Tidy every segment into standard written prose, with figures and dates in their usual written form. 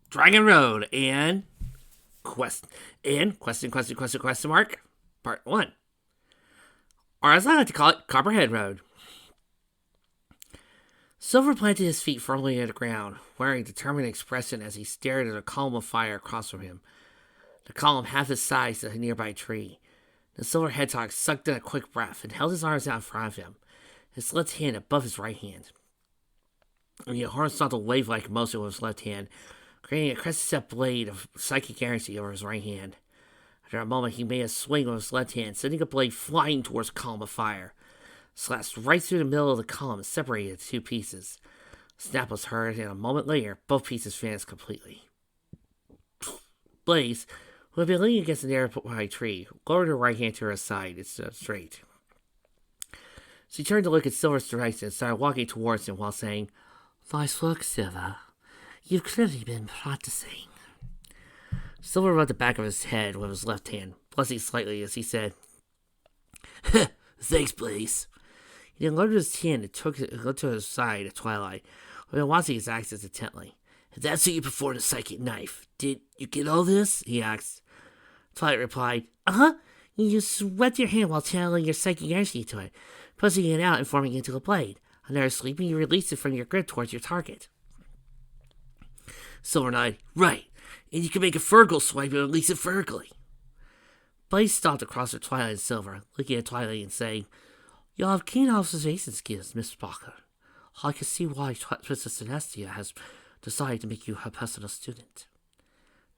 Dragon Road and question mark part 1. Or as I like to call it, Copperhead Road. Silver planted his feet firmly in the ground, wearing a determined expression as he stared at a column of fire across from him. The column half his size to a nearby tree. The silver hedgehog sucked in a quick breath and held his arms out in front of him, his left hand above his right hand. And a horizontal wave-like motion with his left hand, creating a crescent blade of psychic energy over his right hand. After a moment, he made a swing with his left hand, sending a blade flying towards a column of fire. Slashed right through the middle of the column and separated into two pieces. A snap was heard, and a moment later, both pieces vanished completely. Blaze, who had been leaning against a nearby tree, lowered her right hand to her side and stood up straight. She turned to look at Silver's direction and started walking towards him while saying, "Nice work, Silver. You've clearly been practicing." Silver rubbed the back of his head with his left hand, blushing slightly as he said, "Thanks, Blaze." He then lowered his chin and looked to his side at Twilight, who had been watching his actions intently. "That's how you perform the psychic knife. Did you get all this?" he asked. Twilight replied, "Uh-huh. You swept your hand while channeling your psychic energy to it, pushing it out and forming it into a blade. On their sleeping, you release it from your grip towards your target." Silver nodded. "Right. And you can make a vertical swipe and release it vertically." Blaze stopped across from Twilight and Silver, looking at Twilight and saying, "You have keen observation skills, Miss Parker. I can see why Princess Celestia has decided to make you her personal student."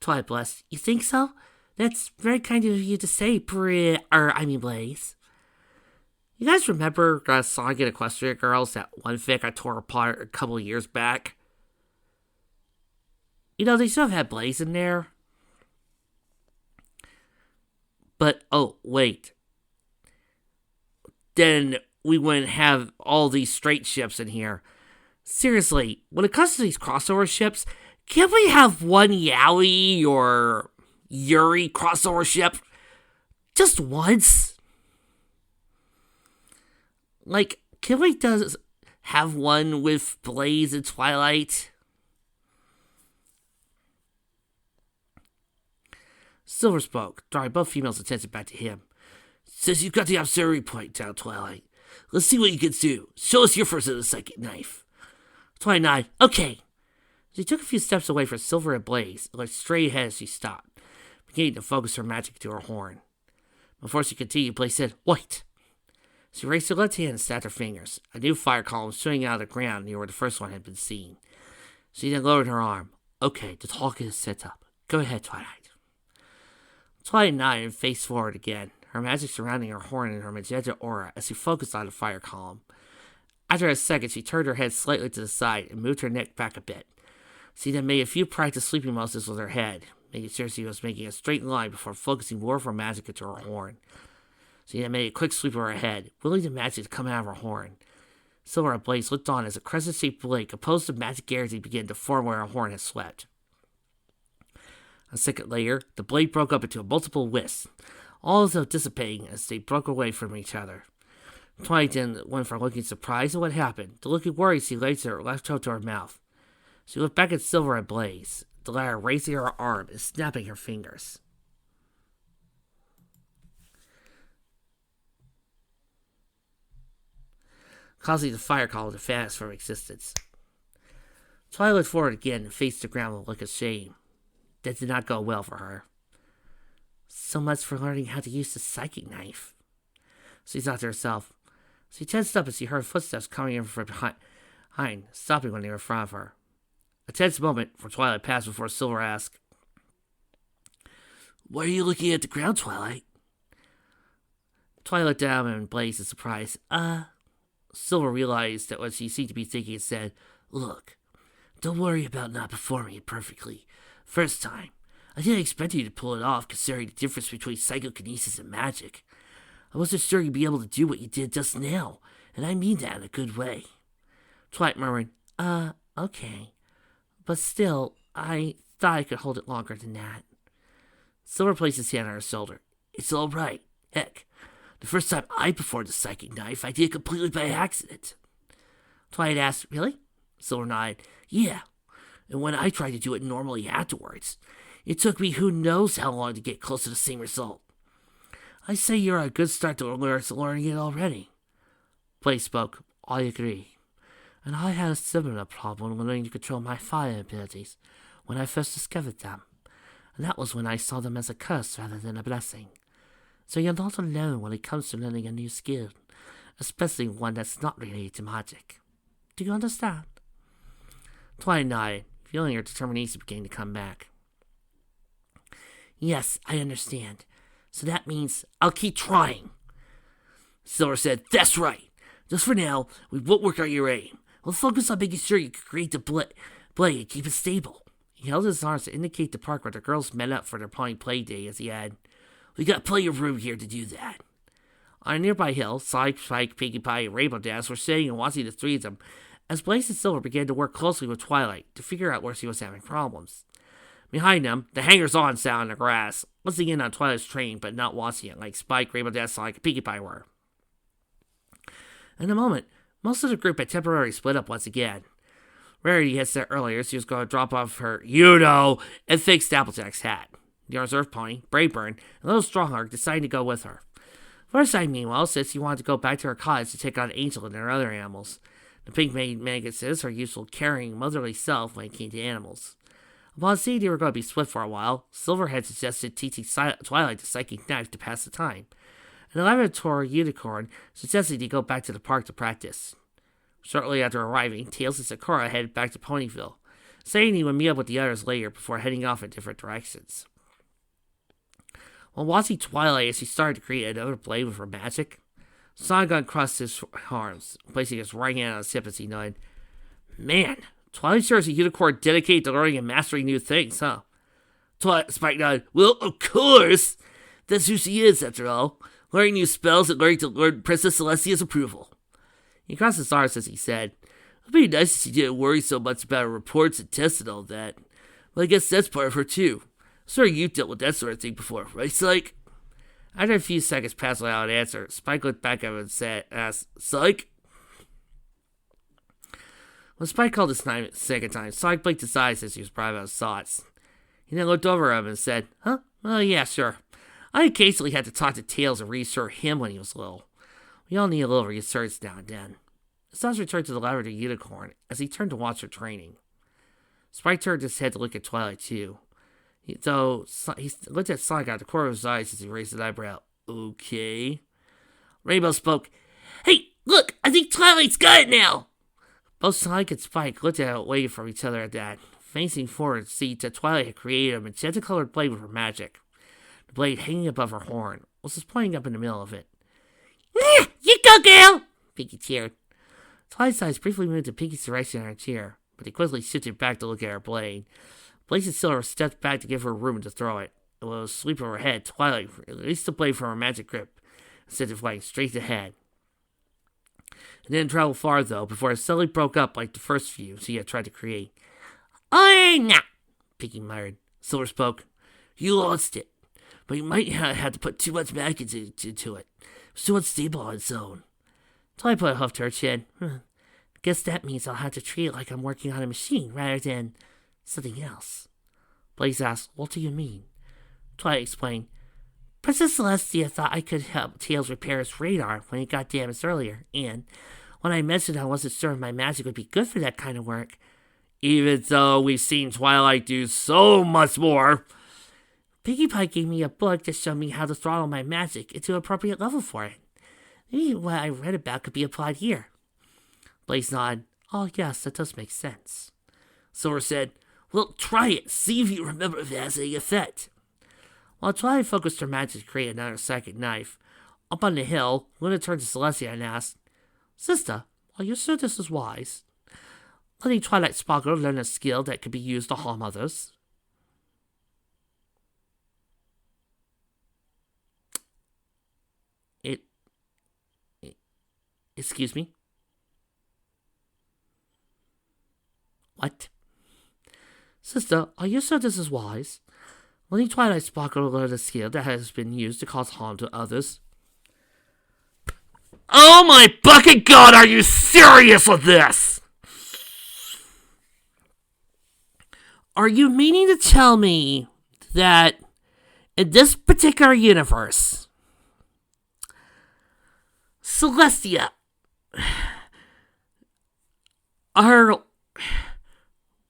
Twilight blushed. "You think so? That's very kind of you to say, Blaze. You guys remember Sonic and Equestria Girls, that one fic I tore apart a couple of years back? You know, they should have had Blaze in there. But, oh, wait. Then we wouldn't have all these straight ships in here. Seriously, when it comes to these crossover ships, can't we have one Yaoi or Yuri crossover ship? Just once? Like, can we have one with Blaze and Twilight? Silver spoke, drawing both females' attention back to him. "Since you've got the observatory point down, Twilight, let's see what you can do. Show us your first of the psychic knife." Twilight nodded. "Okay." She took a few steps away from Silver and Blaze, and looked straight ahead as she stopped, beginning to focus her magic to her horn. Before she continued, Blaze said, "Wait." She raised her left hand and snapped her fingers, a new fire column shooting out of the ground near where the first one had been seen. She then lowered her arm. "Okay, the target is set up. Go ahead, Twilight." Twilight nodded and faced forward again, her magic surrounding her horn and her magenta aura as she focused on the fire column. After a second, she turned her head slightly to the side and moved her neck back a bit. She then made a few practice sleeping motions with her head, making sure she was making a straight line before focusing more of her magic into her horn. She then made a quick sweep of her head, willing the magic to come out of her horn. Silver and Blaze looked on as a crescent-shaped blade composed of magic energy began to form where her horn had swept. A second later, the blade broke up into multiple wisps, all of them dissipating as they broke away from each other. Twilight then went from looking surprised at what happened to looking worried. She raised her left toe to her mouth. She looked back at Silver and Blaze, the latter raising her arm and snapping her fingers. Causing the fire column to vanish from existence. Twilight looked forward again and faced the ground with a look of shame. That did not go well for her. So much for learning how to use the psychic knife, she thought to herself. She tensed up as she heard footsteps coming in from behind, stopping when they were in front of her. A tense moment for Twilight passed before Silver asked, "Why are you looking at the ground, Twilight?" Twilight looked down and Blaze in surprise. Silver realized that what she seemed to be thinking and said, "Look, don't worry about not performing it perfectly. First time, I didn't expect you to pull it off considering the difference between psychokinesis and magic. I wasn't sure you'd be able to do what you did just now, and I mean that in a good way." Twilight murmured, "Okay. But still, I thought I could hold it longer than that." Silver placed his hand on her shoulder. "It's all right. Heck, the first time I performed the psychic knife, I did it completely by accident." Twilight asked, "Really?" Silver nodded. "Yeah. And when I tried to do it normally afterwards, it took me who knows how long to get close to the same result. I say you're a good start to learning it already. Blaze spoke. I agree. And I had a similar problem learning to control my fire abilities when I first discovered them. And that was when I saw them as a curse rather than a blessing. So you're not alone when it comes to learning a new skill, especially one that's not related to magic. Do you understand? Twilight nodded, feeling her determination beginning to come back. Yes, I understand. So that means I'll keep trying. Silver said, That's right. Just for now, we won't work out your aim. We'll focus on making sure you can create the blade and keep it stable. He held his arms to indicate the park where the girls met up for their pony play day as he added, We got plenty of room here to do that. On a nearby hill, Spike, Pinkie Pie, and Rainbow Dash were sitting and watching the three of them as Blaze and Silver began to work closely with Twilight to figure out where she was having problems. Behind them, the hangers-on sat on the grass, listening in on Twilight's training but not watching it like Spike, Rainbow Dash, Sonic, and Pinkie Pie were. In a moment, most of the group had temporarily split up once again. Rarity had said earlier she was going to drop off her, and fake Applejack's hat. The reserve pony, Braveburn, and Little Strongheart decided to go with her. Fireside, meanwhile, said she wanted to go back to her cottage to take on Angel and her other animals. The pink maid Megan her usual caring, motherly self when it came to animals. Upon seeing they were going to be split for a while, Silver had suggested teaching Twilight the psychic knife to pass the time. And the laboratory unicorn suggested they go back to the park to practice. Shortly after arriving, Tails and Sakura headed back to Ponyville, saying he would meet up with the others later before heading off in different directions. While watching Twilight as she started to create another blade with her magic, Sonic crossed his arms, placing his right hand on his hip as he nodded. Man, Twilight sure is a unicorn dedicated to learning and mastering new things, huh? Spike nodded. Well, of course! That's who she is, after all. Learning new spells and learning to learn Princess Celestia's approval. He crossed his arms as he said, It'd be nice if she didn't worry so much about her reports and tests and all that. But I guess that's part of her, too. Sure, you've dealt with that sort of thing before, right, Psych? After a few seconds passed without an answer, Spike looked back at him and asked, Psych? When Spike called his name a second time, Sonic blinked his eyes as he was private of his thoughts. He then looked over at him and said, Huh? Oh, yeah, sure. I occasionally had to talk to Tails and reassure him when he was little. We all need a little reassurance now and then. Stas returned to the laboratory unicorn as he turned to watch her training. Spike turned his head to look at Twilight, too. He looked at Sonic out the corner of his eyes as he raised an eyebrow. Okay. Rainbow spoke. Hey, look! I think Twilight's got it now! Both Sonic and Spike looked at it away from each other at that, facing forward to see that Twilight had created a magenta-colored blade with her magic. The blade hanging above her horn was just pointing up in the middle of it. You go, girl! Pinkie cheered. Twilight's eyes briefly moved in Pinkie's direction in her chair, but he quickly shifted back to look at her blade. Blaze and Silver stepped back to give her room to throw it. And with a sweep of her head, Twilight released the blade from her magic grip and sent it flying straight ahead. It didn't travel far, though, before it suddenly broke up like the first few she had tried to create. Oh, no! Pinkie muttered. Silver spoke. You lost it, but you might have had to put too much magic into it. It was too unstable on its own. Twilight put a huff to her chin. Guess that means I'll have to treat it like I'm working on a machine rather than something else. Blaze asked, What do you mean? Twilight explained. Princess Celestia thought I could help Tails repair his radar when it got damaged earlier, and when I mentioned I wasn't sure if my magic would be good for that kind of work, even though we've seen Twilight do so much more, Pinkie Pie gave me a book to show me how to throttle my magic into an appropriate level for it. Maybe what I read about could be applied here. Blaze nodded. Oh, yes, that does make sense. Silver said, Well, try it. See if you remember if it has any effect. While Twilight focused her magic to create another psychic knife, up on the hill, Luna turned to Celestia and asked, Sister, are you sure this is wise? Letting Twilight Sparkle learn a skill that could be used to harm others? Excuse me? What? Sister, are you sure this is wise? Letting Twilight Sparkle learn a skill that has been used to cause harm to others? Oh my bucket god, are you serious with this? are you meaning to tell me that in this particular universe, Celestia, our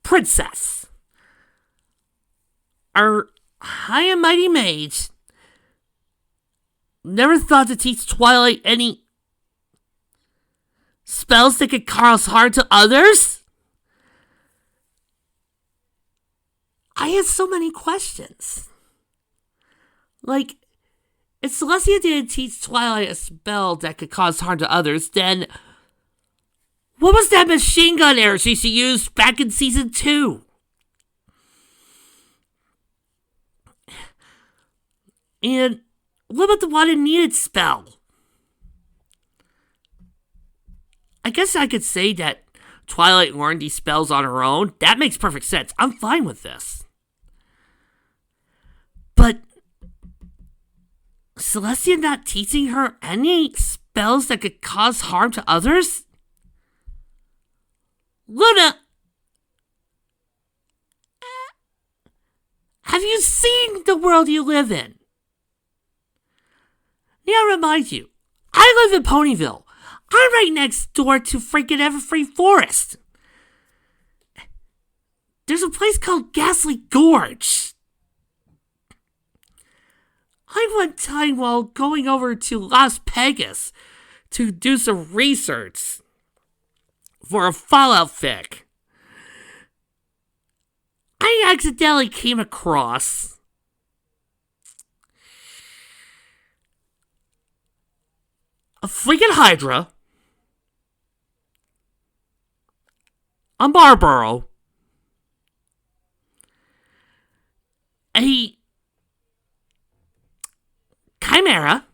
princess, our high and mighty mage, never thought to teach Twilight any spells that could cause harm to others? I had so many questions. Like, if Celestia didn't teach Twilight a spell that could cause harm to others, then what was that machine gun arrow she used back in season 2? And what about the one in needed spell? I guess I could say that Twilight learned these spells on her own. That makes perfect sense. I'm fine with this. But Celestia not teaching her any spells that could cause harm to others? Luna, have you seen the world you live in? Now I remind you, I live in Ponyville. I'm right next door to freaking Everfree Forest. There's a place called Ghastly Gorge. I one time, while going over to Las Vegas to do some research for a Fallout fic, I accidentally came across a freaking Hydra, a Marlboro, a Chimera,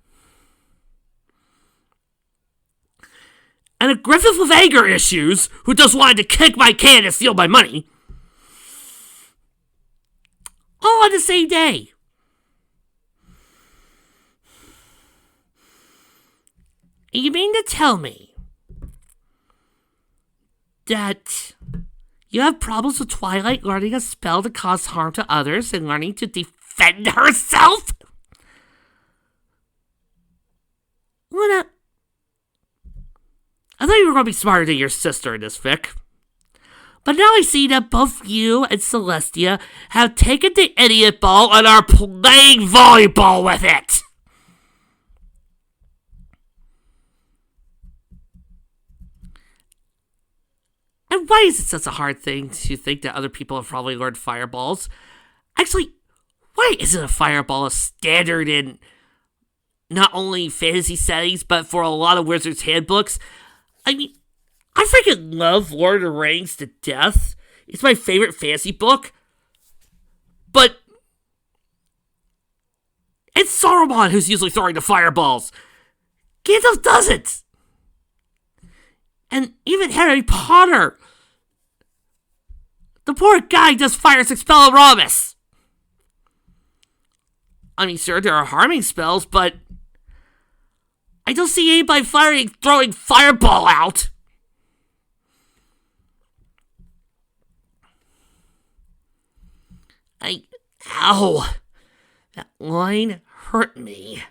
and a Griffith with anger issues who just wanted to kick my can and steal my money, all on the same day. You mean to tell me that you have problems with Twilight learning a spell to cause harm to others and learning to defend herself? Luna, I thought you were going to be smarter than your sister in this fic. But now I see that both you and Celestia have taken the idiot ball and are playing volleyball with it. And why is it such a hard thing to think that other people have probably learned fireballs? Actually, why isn't a fireball a standard in not only fantasy settings, but for a lot of Wizards handbooks? I mean, I freaking love Lord of the Rings to death. It's my favorite fantasy book. But it's Saruman who's usually throwing the fireballs. Gandalf doesn't. And even Harry Potter, the poor guy just fires Expelliarmus. I mean, sure, there are harming spells, but I don't see anybody throwing fireball out. Ow, that line hurt me.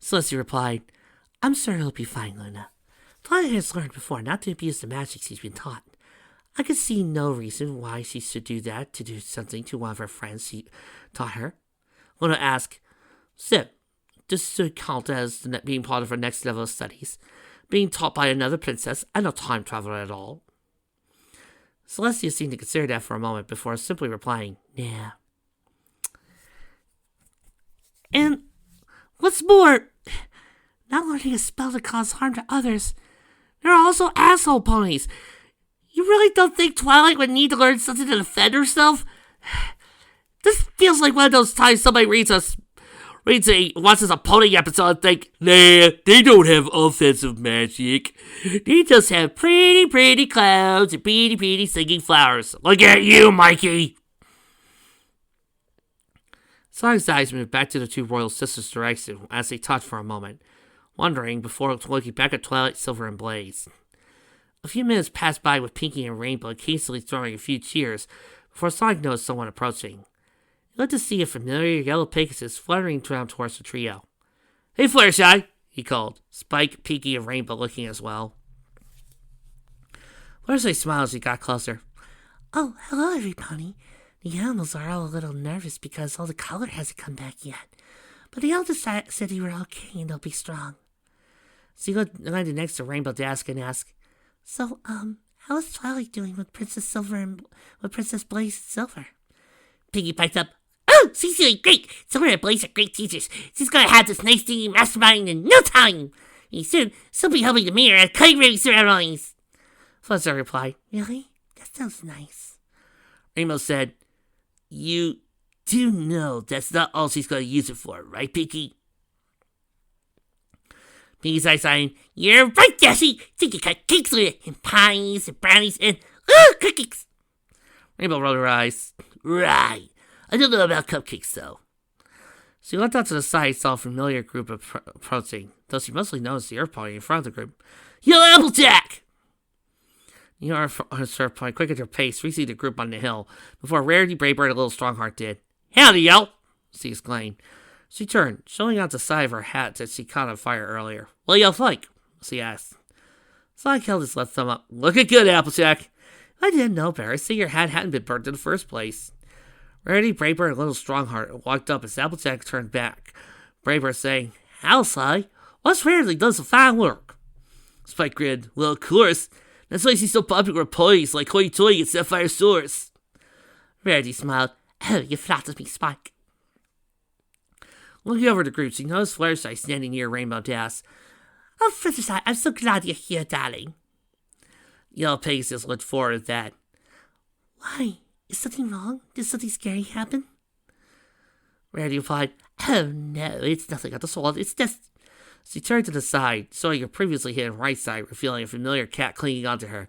Celestia replied, I'm sure he'll be fine, Luna. Twilight has learned before not to abuse the magic she's been taught. I could see no reason why she should do that to do something to one of her friends she taught her. Luna asked, so, this should count as being part of her next level of studies, being taught by another princess and no time traveler at all. Celestia seemed to consider that for a moment before simply replying, yeah. And what's more, not learning a spell to cause harm to others, there are also asshole ponies. You really don't think Twilight would need to learn something to defend herself? This feels like one of those times somebody watches a pony episode and think, nah, they don't have offensive magic. They just have pretty, pretty clouds and pretty, pretty singing flowers. Look at you, Mikey! Sonic's eyes moved back to the two royal sisters' direction as they talked for a moment, wondering before looking back at Twilight, Silver, and Blaze. A few minutes passed by with Pinky and Rainbow occasionally throwing a few cheers before Sonic noticed someone approaching. He looked to see a familiar yellow Pegasus fluttering down towards the trio. "Hey, Fluttershy!" he called, Spike, Pinky, and Rainbow looking as well. Fluttershy smiled as he got closer. "Oh, hello, everybody. The animals are all a little nervous because all the color hasn't come back yet. But the eldest said you were okay and they'll be strong." So he landed next to Rainbow Dask and asked, "So, how is Twilight doing with Princess Silver and with Princess Blaze and Silver?" Piggy piped up, "Oh, she's doing great. Silver and Blaze are great teachers. She's gonna have this nice team mastermind in no time. And soon, she'll be helping the mayor at kite ring ceremonies." Fuzzer replied, "Really? That sounds nice." Rainbow said, "You do know that's not all she's gonna use it for, right, Pinky?" Pinky's eyes on him. "You're right, Dashi. She can cut cakes with it, and pies, and brownies, and cookies." Rainbow rolled her eyes. "Right. I don't know about cupcakes, though." She looked out to the side and saw a familiar group approaching, though she mostly noticed the Earth Pony in front of the group. "Yo, Applejack!" The Earth Pony quickened her pace, reaching the group on the hill, before Rarity, Braybird, and Little Strongheart did. "Howdy, yo!" she exclaimed. She turned, showing out the side of her hat that she caught on fire earlier. "What y'all like?" she asked. Sonic held his left thumb up. "Looking good, Applejack." "I didn't know, Barry. See, your hat hadn't been burnt in the first place." Rarity, Braybird, and Little Strongheart walked up as Applejack turned back. Braybird saying, "How, Si? What's Rarity does some fine work." Spike grinned. "Well, of course. That's why she's so popular with ponies like Hoity Toity and Sapphire Source." Rarity smiled. "Oh, you flattered me, Spike." Looking over the group, she noticed Fluttershy standing near Rainbow Dash. "Oh, Fluttershy, I'm so glad you're here, darling." Yellow Pegasus looked forward at that. "Why? Is something wrong? Did something scary happen?" Rarity replied, "Oh, no, it's nothing of the sort. It's just..." She turned to the side, showing her previously hidden right side, revealing a familiar cat clinging onto her.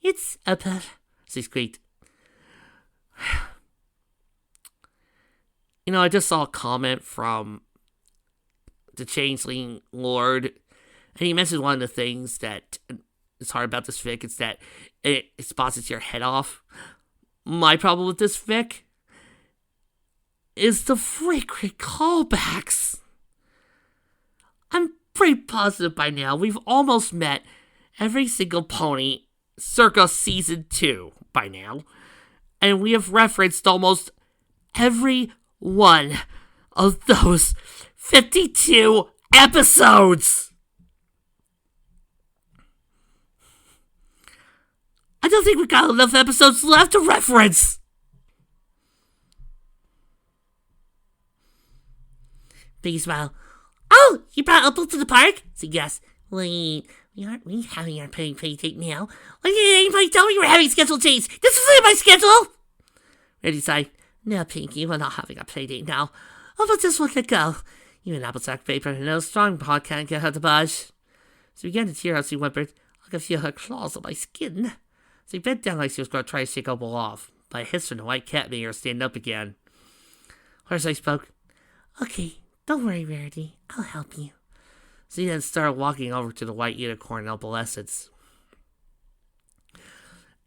"It's a pet," she squeaked. I just saw a comment from the Changeling Lord, and he mentioned one of the things that is hard about this fic is that it spots your head off. My problem with this fic is the frequent callbacks. I'm pretty positive by now we've almost met every single pony circa season 2 by now, and we have referenced almost every one of those 52 episodes. I don't think we got enough episodes left to reference. Piggy smiled. "Oh, you brought Opal to the park?" said Gus. "Wait, aren't we having our play date now? Why didn't anybody tell me we were having a schedule change? This isn't my schedule." Rarity sighed. "No, Pinky, we're not having a play date now. Opal just won't let go. You and Applejack paper and no strong paw can't get her to budge." She began to tear as she whimpered. "I can feel her claws on my skin." She bent down like she was going to try to shake Opal off, but a hiss from the white cat made her stand up again. Fluttershy spoke. "Okay, don't worry, Rarity. I'll help you." She then started walking over to the white unicorn opalescence.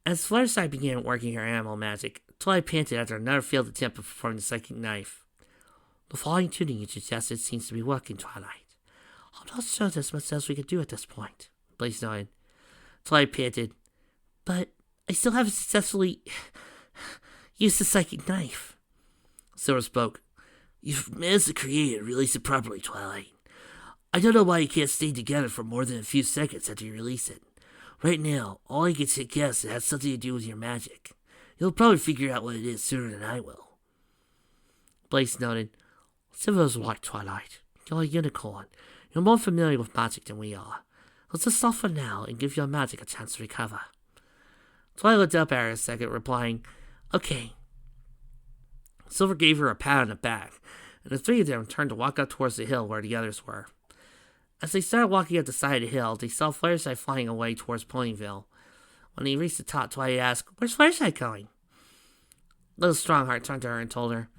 As Fluttershy began working her animal magic, Twilight panted after another failed attempt to perform the psychic knife. "The fine tuning you suggested seems to be working, Twilight. I'm not sure there's much else we can do at this point," Blaze nodded. Twilight panted, "But I still haven't successfully used the psychic knife." Silver spoke. "You've managed to create it and release it properly, Twilight. I don't know why you can't stay together for more than a few seconds after you release it. Right now, all I can guess it has something to do with your magic. You'll probably figure out what it is sooner than I will." Blaze nodded. "Silver's right, Twilight. You're a unicorn. You're more familiar with magic than we are. Let's just stop for now and give your magic a chance to recover." Twilight looked up at her a second, replying, "Okay." Silver gave her a pat on the back, and the three of them turned to walk up towards the hill where the others were. As they started walking up the side of the hill, they saw Fluttershy flying away towards Ponyville. When he reached the top, Twilight asked, "Where's Fluttershy going?" Little Strongheart turned to her and told her,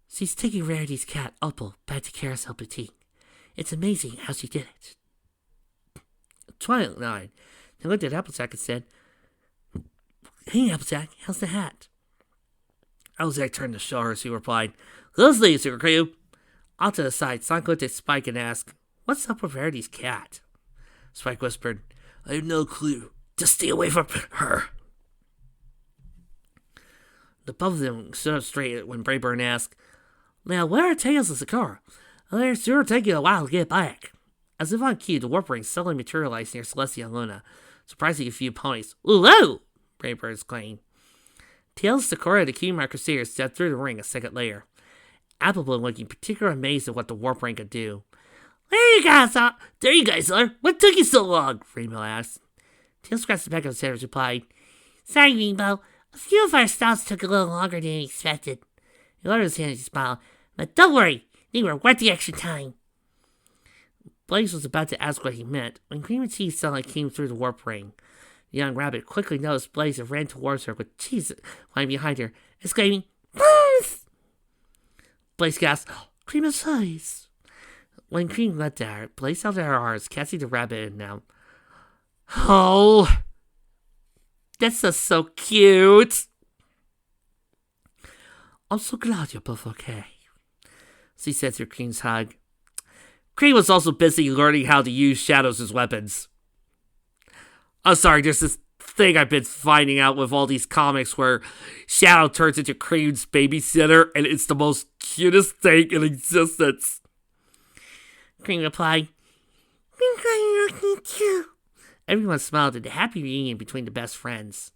"She's taking Rarity's cat, Opal, back to Carousel Boutique. It's amazing how she did it." Twilight nodded. He looked at Applejack and said, "Hey, Applejack, how's the hat?" Applejack turned to show her as he replied, "Those leaves, your crew." Off to the side, Sonic looked at Spike and asked, "What's up with Rarity's cat?" Spike whispered, "I have no clue. Just stay away from her." The both of them stood up straight when Brayburn asked, "Now, where are Tails and Sakura? They're sure taking a while to get back." As if on cue, the warp ring suddenly materialized near Celestia and Luna, surprising a few ponies. "Whoa!" Brayburn exclaimed. Tails, Sakura, and the Cutie Crusaders stepped through the ring a second later. Applebloom looking particularly amazed at what the warp ring could do. There you guys are. What took you so long?" Rainbow asked. Tails scratched the back of his head and replied, "Sorry, Rainbow. A few of our stops took a little longer than expected." He lowered his hand and smiled. "But don't worry, they were worth the extra time." Blaze was about to ask what he meant when Cream and Cheese suddenly came through the warp ring. The young rabbit quickly noticed Blaze and ran towards her with Cheese lying behind her, exclaiming, "Blaze!" Blaze gasped, "Cream is eyes." When Cream leapt at her, Blaze held out her arms, catching the rabbit in them. "Oh, that's just so cute." "I'm so glad you're both okay," she said through Cream's hug. Cream was also busy learning how to use shadows as weapons. I'm sorry, there's this thing I've been finding out with all these comics where Shadow turns into Cream's babysitter, and it's the most cutest thing in existence. Cream replied, "I'm glad you're okay too." Everyone smiled at the happy reunion between the best friends.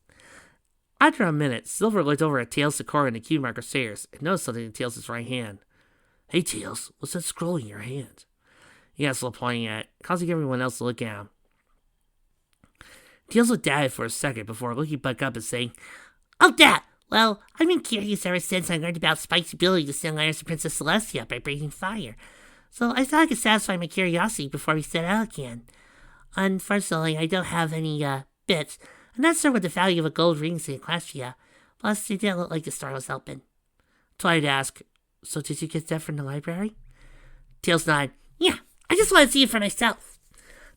After a minute, Silver looked over at Tails, Sakura, and the Cutie Crusaders and noticed something in Tails' right hand. "Hey, Tails, what's that scroll in your hand?" He asked while pointing at it, causing everyone else to look at him. Tails looked at it for a second before looking back up and saying, "Oh, that! Well, I've been curious ever since I learned about Spike's ability to send letters to Princess Celestia by breathing fire. So I thought I could satisfy my curiosity before we set out again. Unfortunately, I don't have any, bits. I'm not sure what the value of a gold ring is in Equestria. Plus, it didn't look like the store was open." Twilight asked, "So did you get that from the library?" Tails nodded. "Yeah, I just want to see it for myself."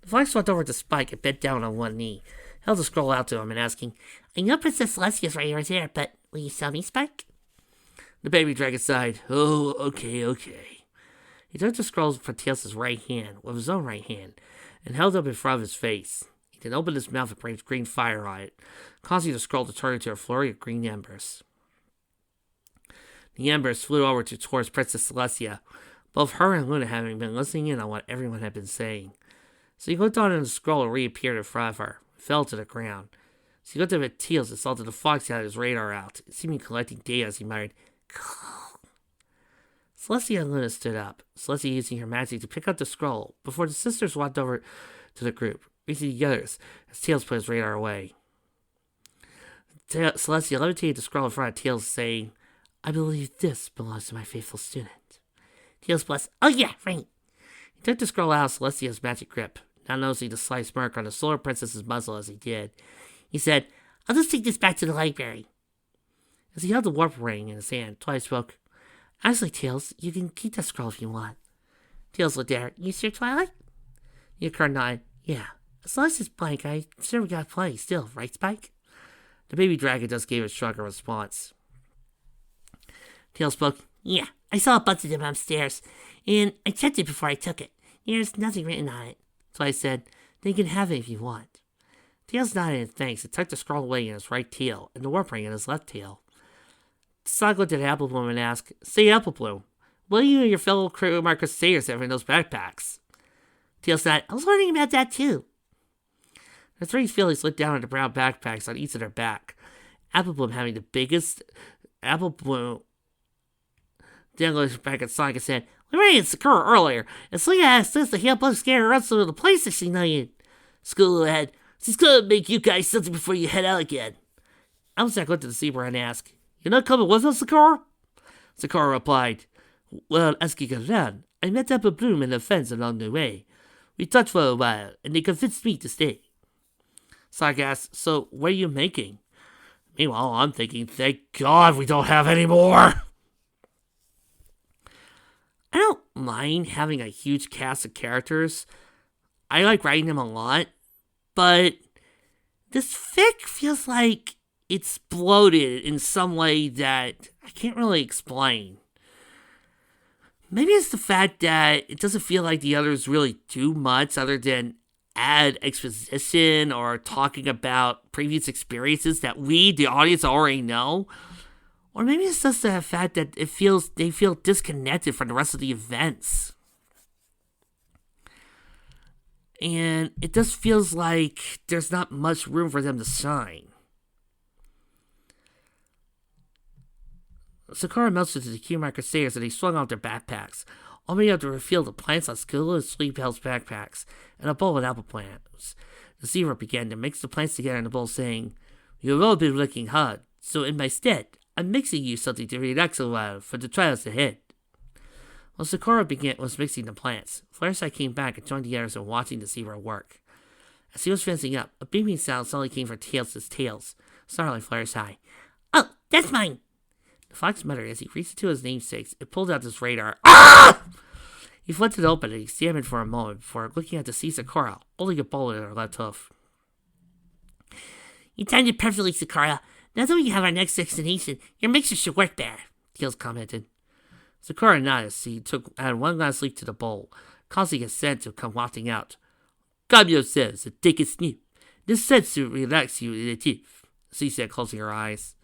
The fox walked over to Spike and bent down on one knee, held the scroll out to him and asking, "I know Princess Celestia's right over there, but will you sell me, Spike?" The baby dragon sighed. "Oh, okay. He took the scroll from Tails' right hand with his own right hand and held it up in front of his face. He then opened his mouth and breathed green fire on it, causing the scroll to turn into a flurry of green embers. The embers flew over towards Princess Celestia, both her and Luna having been listening in on what everyone had been saying. So he looked on in the scroll and reappeared in front of her, fell to the ground. So he looked up at Tails and saw that the fox had his radar out, seeming collecting data as he muttered, Celestia and Luna stood up, Celestia using her magic to pick up the scroll, before the sisters walked over to the group, reaching the others as Tails put his radar away. Celestia levitated the scroll in front of Tails, saying, "I believe this belongs to my faithful student." Tails blessed, "Oh yeah, right." He took the scroll out of Celestia's magic grip, not noticing the slight smirk on the Solar Princess's muzzle as he did. He said, "I'll just take this back to the library." As he held the warp ring in his hand, Twilight spoke, "Actually, Tails, you can keep that scroll if you want." Tails looked at her. "You sure, Twilight?" The unicorn nodded. "Yeah. As long as it's blank, I sure we got plenty still, right, Spike?" The baby dragon just gave a shrug in response. Tails spoke, "Yeah, I saw a bunch of them upstairs, and I checked it before I took it. There's nothing written on it." So I said, "Then you can have it if you want." Tails nodded in thanks and tucked the scroll away in his right tail and the warp ring in his left tail. Sonic looked at Applebloom and asked, "Say, Applebloom, what do you and your fellow crew Crusaders have in those backpacks?" Tails said, "I was wondering about that too." The three fillies looked down at the brown backpacks on each of their back. Applebloom having the biggest. Applebloom then looked back at Sonic and said, "We ran into Sakura earlier, and Selena asked us to help us get her out to the place that she needed. School ahead. She's gonna make you guys something before you head out again." Applejack looked at the zebra and asked, "You're not coming with us, Sakura?" Sakura replied, "Well, asking around, I met Applebloom and her friends along the way. We talked for a while, and they convinced me to stay." Sonic asked, "So, what are you making?" Meanwhile, I'm thinking, thank God we don't have any more. I don't mind having a huge cast of characters. I like writing them a lot, but This fic feels like it's bloated in some way that I can't really explain. Maybe it's the fact that it doesn't feel like the others really do much other than add exposition or talking about previous experiences that we, the audience, already know. Or maybe it's just the fact that they feel disconnected from the rest of the events. And it just feels like there's not much room for them to shine. Sakura melted to the Kiyomar Crusaders and they swung off their backpacks, opening up to reveal the plants on Skilla and Sleephel's backpacks, and a bowl of apple plants. The Zebra began to mix the plants together in the bowl, saying, "You've all been working hard, so in my stead, I'm mixing you something to relax a while for the trials ahead." While Sakura was mixing the plants, Fluttershy came back and joined the others in watching the Zebra work. As he was fencing up, a beeping sound suddenly came from Tails, startling Fluttershy. "Oh, that's mine!" The fox muttered as he reached into his namesakes and pulled out his radar. Ah! He flipped it open and examined for a moment before looking at the sea Sakura, holding a bullet in her left hoof. "You timed it perfectly, Sakura. Now that we have our next destination, your mixer should work better," Tails commented. Sakura nodded as he added one last leap to the bowl, causing a scent to come wafting out. "Gabio says, take a sniff. This scent should relax you in the teeth," she said, closing her eyes.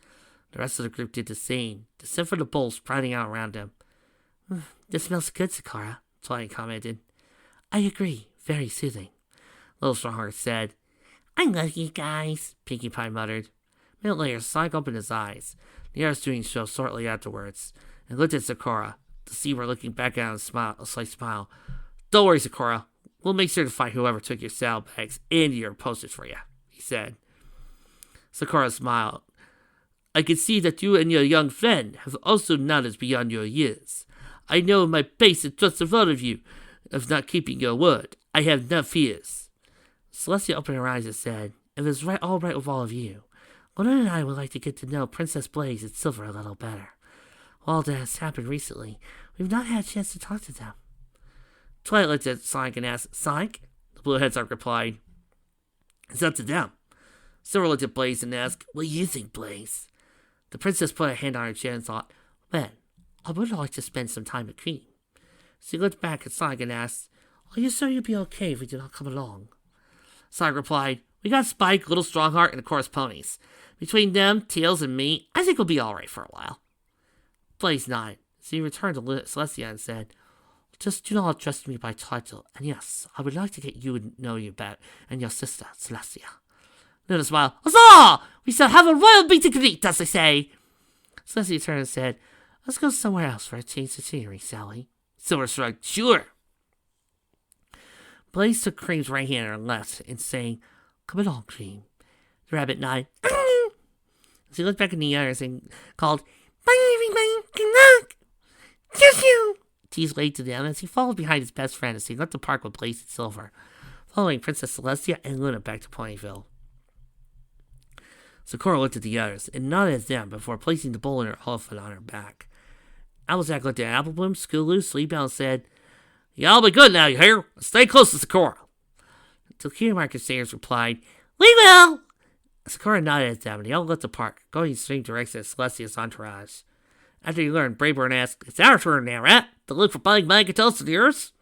The rest of the group did the same, the scent from the bowl sprouting out around them. "This smells good, Sakura," Twilight commented. "I agree. Very soothing," Little Strongheart said. "I love you guys," Pinkie Pie muttered. A minute later, Sonic opened his eyes. The others doing so shortly afterwards, and looked at Sakura. The Zebra looking back at him with a slight smile. "Don't worry, Sakura. We'll make sure to find whoever took your saddlebags and your posters for you," he said. Sakura smiled. "I can see that you and your young friend have also knowledge beyond your years. I know my base and trust of all of you of not keeping your word. I have no fears." Celestia opened her eyes and said, "If it's all right with all of you, Luna and I would like to get to know Princess Blaze and Silver a little better. All that has happened recently, we've not had a chance to talk to them." Twilight looked at Sonic and asked, "Sonic?" The Blue Hedgehog replied, "It's up to them." Silver looked at Blaze and asked, "What do you think, Blaze?" The princess put a hand on her chin and thought, "Man, I would like to spend some time with Cream." She looked back at Sonic and asked, "Are you sure you'll be okay if we do not come along?" Sonic replied, "We got Spike, Little Strongheart, and of course ponies. Between them, Tails, and me, I think we'll be alright for a while." Blaze nodded. She returned to Celestia and said, "Just do not address me by title, and yes, I would like to get you to know you better, and your sister, Celestia." Luna smiled. "Huzzah! We shall have a royal meet and greet, as they say." Celestia turned and said, "Let's go somewhere else for a change of scenery, Sally." Silver shrugged. "Sure." Blaze took Cream's right hand and her left, and saying, "Come along, Cream." The rabbit nodded. She looked back at the others and called, "Bye, everybody. Good luck. Choo-choo." Tease waved to them as he followed behind his best friend as he left the park with Blaze and Silver, following Princess Celestia and Luna back to Ponyville. Sakura looked at the others and nodded at them before placing the bowl in her hoof and on her back. Applejack looked at Applebloom, Scootaloo, Sleepbell, and said, "Y'all be good now, you hear? Stay close to Sakura." The Kiyomar Crusaders replied, "We will." Sakura nodded at them and they all left the park, going in the same direction as Celestia's entourage. After he learned, Brayburn asked, "It's our turn now, right? To look for Bug Mike and tell us the yours?"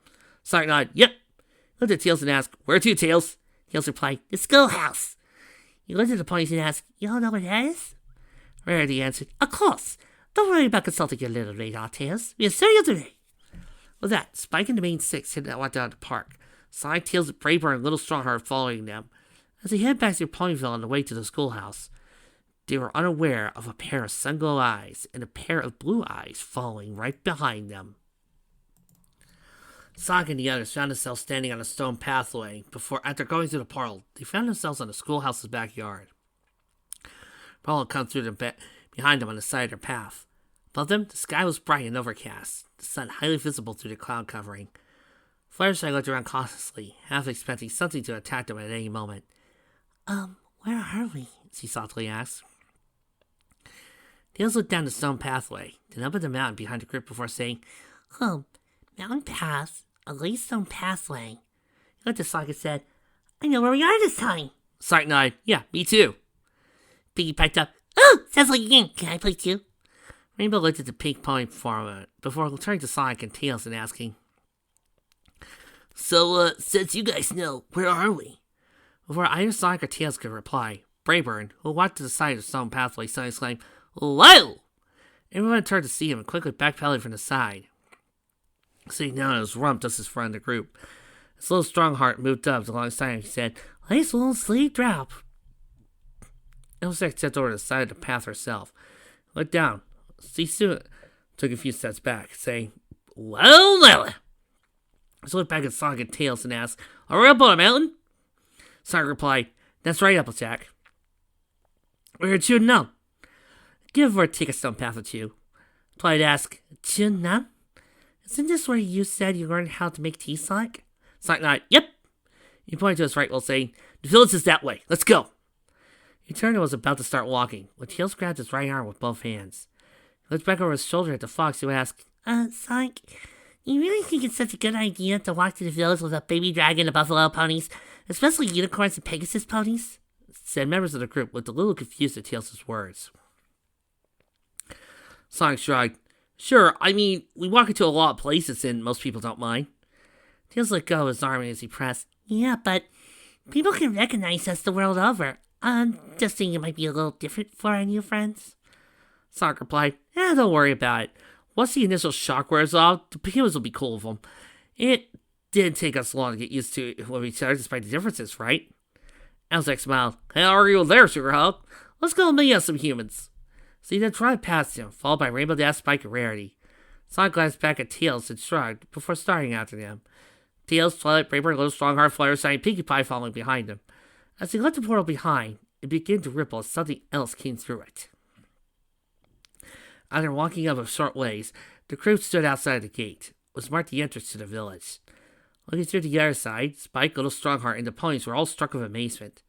Sonic nodded, "Yep." He looked at Tails and asked, "Where to, Tails?" Tails replied, "The schoolhouse." He looked at the ponies and asked, "You all know what that is?" Rarity answered, "Of course. Don't worry about consulting your little radar, Tails. We are sure you'll do it." With that, Spike and the main six walked out of the park, Sonic, Tails, Brayburn, and Little Strongheart following them. As they headed back to Ponyville on the way to the schoolhouse, they were unaware of a pair of sun-glow eyes and a pair of blue eyes following right behind them. Sonic and the others found themselves standing on a stone pathway after going through the portal, they found themselves on the schoolhouse's backyard. Portal had come through behind them on the side of their path. Above them, the sky was bright and overcast, the sun highly visible through the cloud covering. Fluttershy looked around cautiously, half expecting something to attack them at any moment. Where are we?" she softly asked. Tails looked down the stone pathway, then up at the mountain behind the group before saying, "Mountain path, a laid stone pathway." He looked at Sonic and said, "I know where we are this time." Sonic nodded. Yeah, me too. Pinky piped up. Oh, sounds like a game. Can I play too? Rainbow looked at the pink pony for a moment before turning to Sonic and Tails and asking, So, since you guys know, where are we? Before either Sonic or Tails could reply, Brayburn, who walked to the side of the stone pathway, suddenly exclaimed, Whoa! Everyone turned to see him and quickly backpedaled from the side. Sitting down on his rump just as front of the group. His little strong heart moved up alongside him and he said, Nice little sleep drop. Elsa stepped over to the side of the path herself. Looked down. See soon. Took a few steps back, saying, Well. She looked back at Sonic and Tails and asked, Are we up on a mountain? Sonic replied, That's right, Applejack. We're shooting up. Give or take a stone path or two. Twilight asked, Shooting up? Isn't this where you said you learned how to make tea, Sonic? Sonic nodded, Yep. He pointed to his right while saying, The village is that way. Let's go. He turned and was about to start walking, when Tails grabbed his right arm with both hands. He looked back over his shoulder at the fox, who asked, Sonic, you really think it's such a good idea to walk to the village with a baby dragon and buffalo ponies, especially unicorns and Pegasus ponies? Said members of the group, looked a little confused at Tails' words. Sonic shrugged. Sure, I mean, we walk into a lot of places and most people don't mind. Tails let go of his arm as he pressed. Yeah, but people can recognize us the world over. I'm just thinking it might be a little different for our new friends. Sonic replied, Don't worry about it. Once the initial shock wears off, the humans will be cool with them. It didn't take us long to get used to each other despite the differences, right? Elzak smiled. How are you there, Sugarhub? Let's go meet us some humans. So he then trotted past him, followed by Rainbow Dash, Spike, and Rarity. Sonic glanced back at Tails and shrugged before starting after them. Tails, Twilight, Brayburn, Little Strongheart, Flare, and Pinkie Pie following behind him. As he left the portal behind, it began to ripple as something else came through it. After walking up a short ways, the crew stood outside the gate, which marked the entrance to the village. Looking through the other side, Spike, Little Strongheart, and the ponies were all struck with amazement.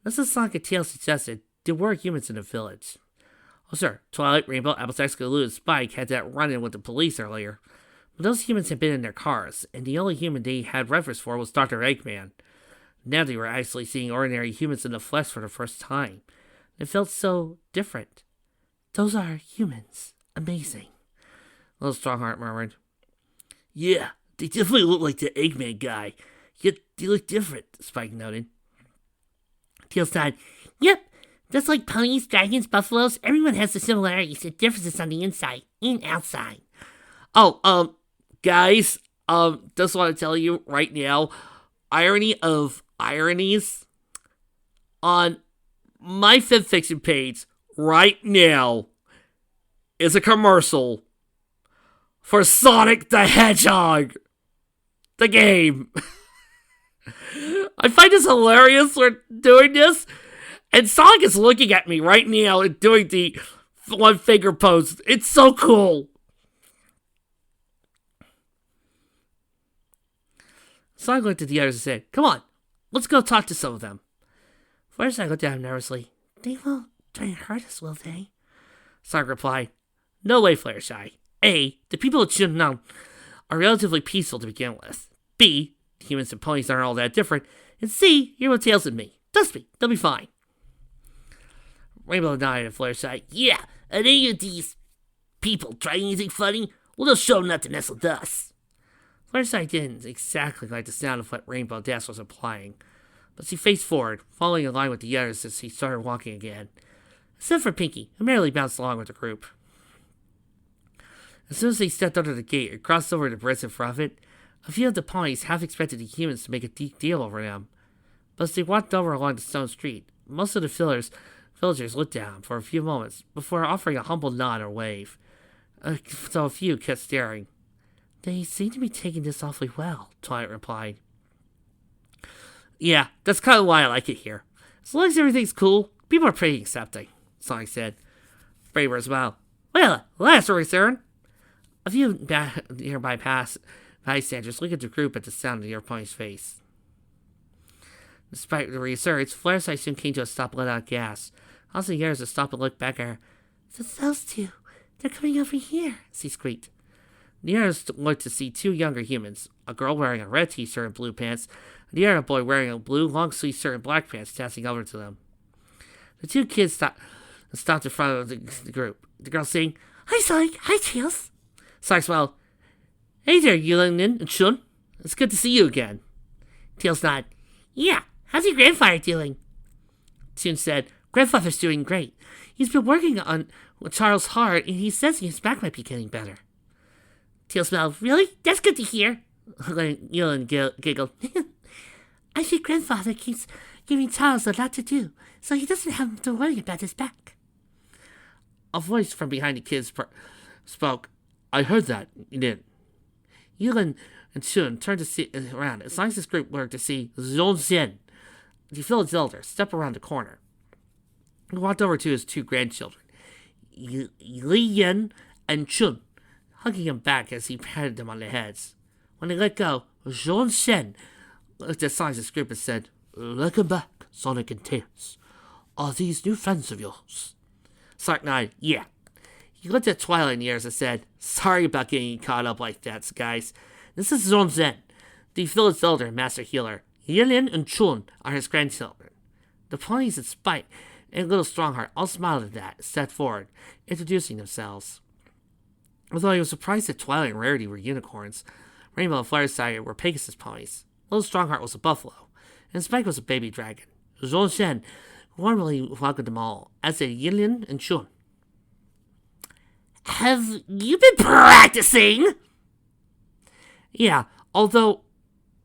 Just as Sonic and Tails suggested, there were humans in the village. Oh sure, Twilight, Rainbow, Applejack, Scaloo, and Spike had that run-in with the police earlier, but those humans had been in their cars, and the only human they had reference for was Dr. Eggman. Now they were actually seeing ordinary humans in the flesh for the first time. It felt so different. Those are humans. Amazing. Little Strongheart murmured. Yeah, they definitely look like the Eggman guy. Yet they look different, Spike noted. Tails nodded. Yep, just like ponies, dragons, buffaloes, everyone has the similarities and differences on the inside and outside. Oh, guys, just want to tell you right now, irony of ironies, on my fanfiction page right now is a commercial for Sonic the Hedgehog, the game. I find this hilarious we're doing this, and Sonic is looking at me right now and doing the one finger pose. It's so cool. Sonic looked at the others and said, Come on, let's go talk to some of them. First I looked at him nervously. They won't try and hurt us, will they? Sonic replied, No way, Fluttershy. A, the people at Shunnan are relatively peaceful to begin with. B, humans and ponies aren't all that different. And C, you're with Tails and me. Trust me, they'll be fine. Rainbow nodded at Fluttershy. Yeah, and any of these people try anything funny, we'll just show them not to mess with us. Fluttershy didn't exactly like the sound of what Rainbow Dash was implying, but she faced forward, following in line with the others as he started walking again. Except for Pinkie, who merely bounced along with the group. As soon as they stepped under the gate and crossed over the bridge in front of it, a few of the ponies half expected the humans to make a deep deal over them. But as they walked over along the stone street, most of the villagers looked down for a few moments before offering a humble nod or wave. So a few kept staring. They seem to be taking this awfully well, Twilight replied. Yeah, that's kind of why I like it here. As long as everything's cool, people are pretty accepting, Sonic said. Brayburn smiled. Well, last return. A few nearby bystanders looked at the group at the sound of the pony's face. Despite the reassurance, Fluttershy soon came to a stop and let out gas. Causing the others to stop and look back at her. It's those two. They're coming over here, she squeaked. The others looked to see two younger humans, a girl wearing a red t-shirt and blue pants, and the other boy wearing a blue long-sleeve shirt and black pants, passing over to them. The two kids stopped in front of the group. The girl saying, "Hi, Sonic. Hi, Tails." Sonic smiled. "Hey there, Yulin and Chun. It's good to see you again." Tails nodded. "Yeah, how's your grandfather doing?" Chun said, "Grandfather's doing great. He's been working on Charles hard, and he says his back might be getting better." Tails smiled. "Really? That's good to hear." Yulin giggled. "I think grandfather keeps giving Charles a lot to do, so he doesn't have to worry about his back." A voice from behind the kids spoke. "I heard that. You didn't." Yulin and Chun turned to see around. As long as this group looked to see Zhong Xian, the village elder, step around the corner. He walked over to his two grandchildren, Li Yan and Chun, hugging him back as he patted them on the heads. When they let go, Zhong Xian looked at Sonic's group and said, "Welcome back, Sonic and Tails. Are these new friends of yours?" Sonic nodded. "Yeah." He looked at Twilight in the ears and said, "Sorry about getting caught up like that, guys. This is Zhong Xian, the village elder and master healer. Yilin and Chun are his grandchildren." The ponies and Spike and Little Strongheart all smiled at that and stepped forward, introducing themselves. Although he was surprised that Twilight and Rarity were unicorns, Rainbow and Fireside were Pegasus ponies. Little Strongheart was a buffalo, and Spike was a baby dragon. Zhong Xian warmly welcomed them all, as did Yilin and Chun. "Have you been practicing?" "Yeah, although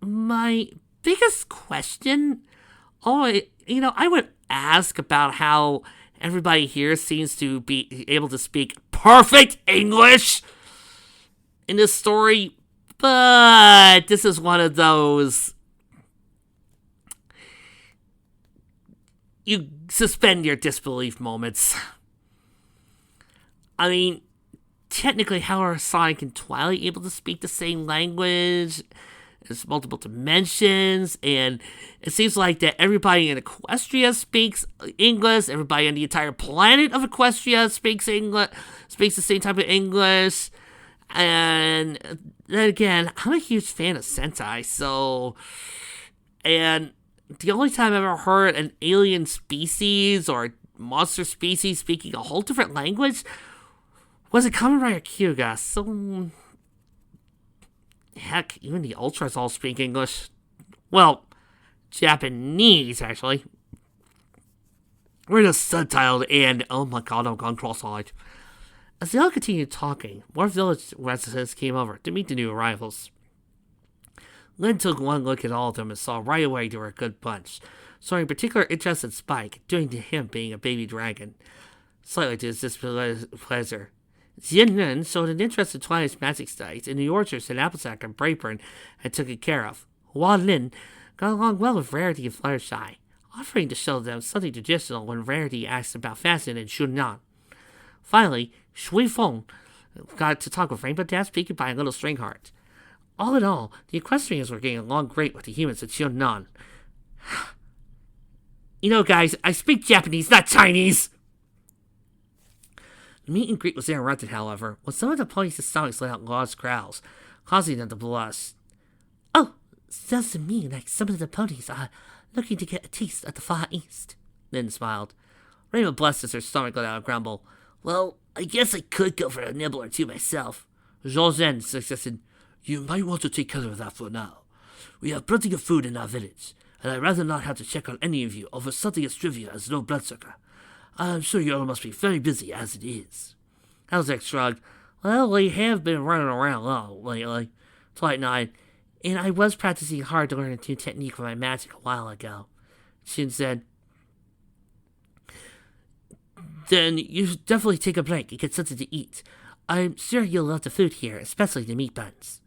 my biggest question, I would ask about how everybody here seems to be able to speak perfect English in this story, but this is one of those you suspend your disbelief moments. I mean, technically, how are Sonic and Twilight able to speak the same language? There's multiple dimensions, and it seems like that everybody in Equestria speaks English. Everybody on the entire planet of Equestria speaks English, speaks the same type of English. And then again, I'm a huge fan of Sentai, and the only time I've ever heard an alien species or monster species speaking a whole different language was a Kamen Rider Kyuga. So, heck, even the Ultras all speak English. Well, Japanese, actually. We're just subtitled, and oh my god, I'm gone cross-eyed. As they all continued talking, more village residents came over to meet the new arrivals. Lynn took one look at all of them and saw right away they were a good bunch, showing particular interest in Spike, due to him being a baby dragon. Slightly to his displeasure, Xianren showed an interest in Twilight's magic studies and the orchards that Applesack and Brayburn had taken care of. Wan Lin got along well with Rarity and Fluttershy, offering to show them something traditional when Rarity asked about fashion and Shunnan. Finally, Shui Feng got to talk with Rainbow Dash, Pinkie Pie, and Little Stringheart. All in all, the Equestrians were getting along great with the humans at Shunnan. Guys, I speak Japanese, not Chinese! The meet and greet was interrupted, however, when some of the ponies and Sonics let out large growls, causing them to blush. "Oh, sounds to me like some of the ponies are looking to get a taste of the Far East." Lynn smiled. Rainbow blessed as her stomach let out a grumble. "Well, I guess I could go for a nibble or two myself." Zhou Zhen suggested, "You might want to take care of that for now. We have plenty of food in our village, and I'd rather not have to check on any of you over something as trivial as low blood sugar. I'm sure you all must be very busy as it is." Halzak shrugged. "Well, we have been running around low lately." Twilight nodded. "And I was practicing hard to learn a new technique for my magic a while ago." Shin said, "Then you should definitely take a break and get something to eat. I'm sure you'll love the food here, especially the meat buns."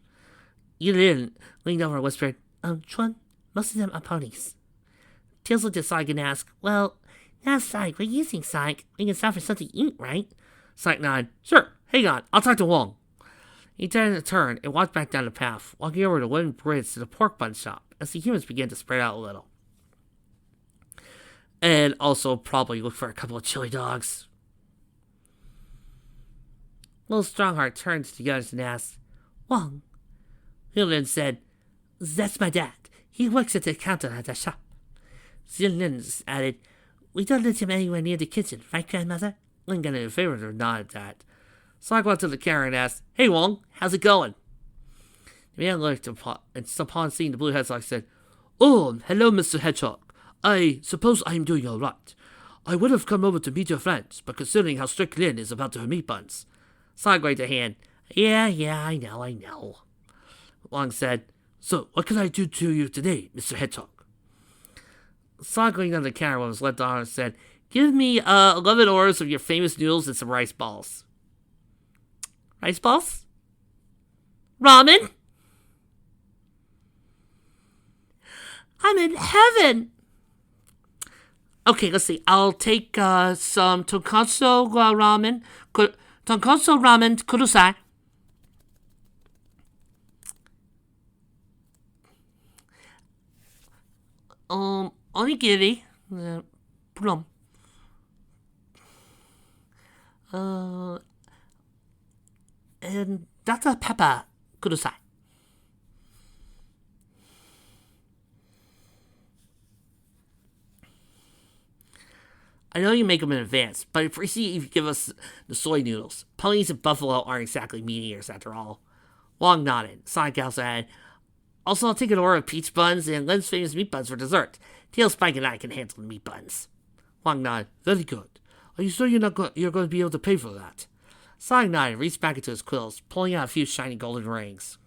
Yulin leaned over and whispered, Chuan, most of them are ponies." Tails looked at Sonic and asked, "Well, now Sonic, we're using Sonic. We can stop for something to eat, right?" Sonic nodded. "Sure, hang on, I'll talk to Wong." He turned and walked back down the path, walking over the wooden bridge to the pork bun shop as the humans began to spread out a little. And also probably look for a couple of chili dogs. Little Strongheart turned to the others and asked, Wong. Lin said, That's my dad. He works at the counter at the shop. Lin added, We don't let him anywhere near the kitchen, right, grandmother? Lin got a favor to nod at that. Sonic went to the counter and asked, Hey Wong, how's it going? The man looked and upon seeing the blue hedgehog said, Oh, hello Mr. Hedgehog. I suppose I am doing all right. I would have come over to meet your friends, but considering how strict Lin is about her meat buns. Sonic waved a hand. Yeah, I know. Wong said, So, what can I do to you today, Mr. Hedgehog? Sonic leaned on the counter when was left on and said, Give me 11 orders of your famous noodles and some rice balls. Rice balls? Ramen? I'm in heaven! Okay, let's see. I'll take some tonkatsu ramen. Tonkatsu ramen kudasai. Onigiri. Plum. And Dr. Pepper kudasai. I know you make them in advance, but I appreciate if you give us the soy noodles. Ponies and buffalo aren't exactly meat eaters, after all. Wong nodded. Sonic also added, Also, I'll take an order of peach buns and Lin's famous meat buns for dessert. Tails, Spike, and I can handle the meat buns. Wong nodded. Very good. Are you sure you're going to be able to pay for that? Sonic nodded and reached back into his quills, pulling out a few shiny golden rings.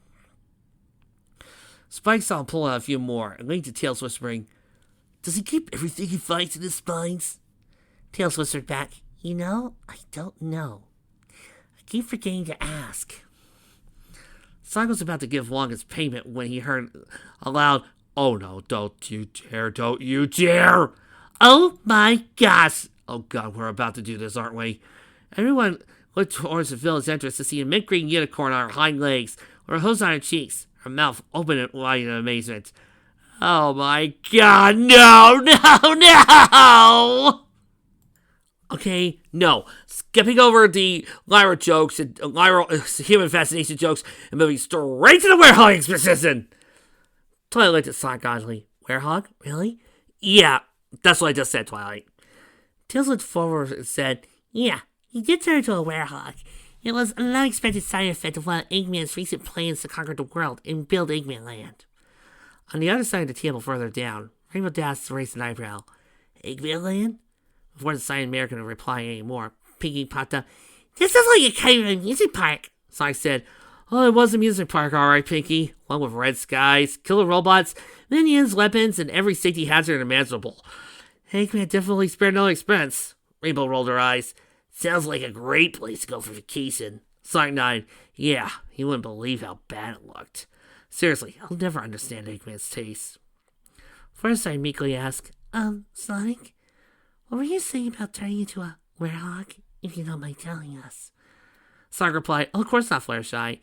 Spike saw him pull out a few more and leaned to Tails, whispering, Does he keep everything he finds in his spines? Tails whispered back, I don't know. I keep forgetting to ask. Sonic was about to give Wong his payment when he heard a loud, Oh no, don't you dare! Oh my gosh! Oh god, we're about to do this, aren't we? Everyone looked towards the village entrance to see a mint green unicorn on her hind legs, with her hooves on her cheeks, her mouth open and wide in amazement. Oh my god, no! Okay, no. Skipping over the Lyra jokes and human fascination jokes and moving straight to the werehog exposition. Twilight looked at Sonic oddly. Werehog? Really? Yeah, that's what I just said, Twilight. Tails looked forward and said, Yeah, he did turn into a werehog. It was an unexpected side effect of one of Eggman's recent plans to conquer the world and build Eggman Land. On the other side of the table further down, Rainbow Dash raised an eyebrow. Eggman Land? Before the silent American could reply anymore, Pinky popped up. This is like a kind of amusement park. Sonic said, Oh, it was an amusement park, alright, Pinky. One with red skies, killer robots, minions, weapons, and every safety hazard imaginable. Eggman definitely spared no expense. Rainbow rolled her eyes. Sounds like a great place to go for vacation. Sonic nodded. Yeah, you wouldn't believe how bad it looked. Seriously, I'll never understand Eggman's taste. First, I meekly asked, Sonic? What were you saying about turning into a werehog, if you don't mind telling us? Sonic replied, Oh, of course not, Fluttershy.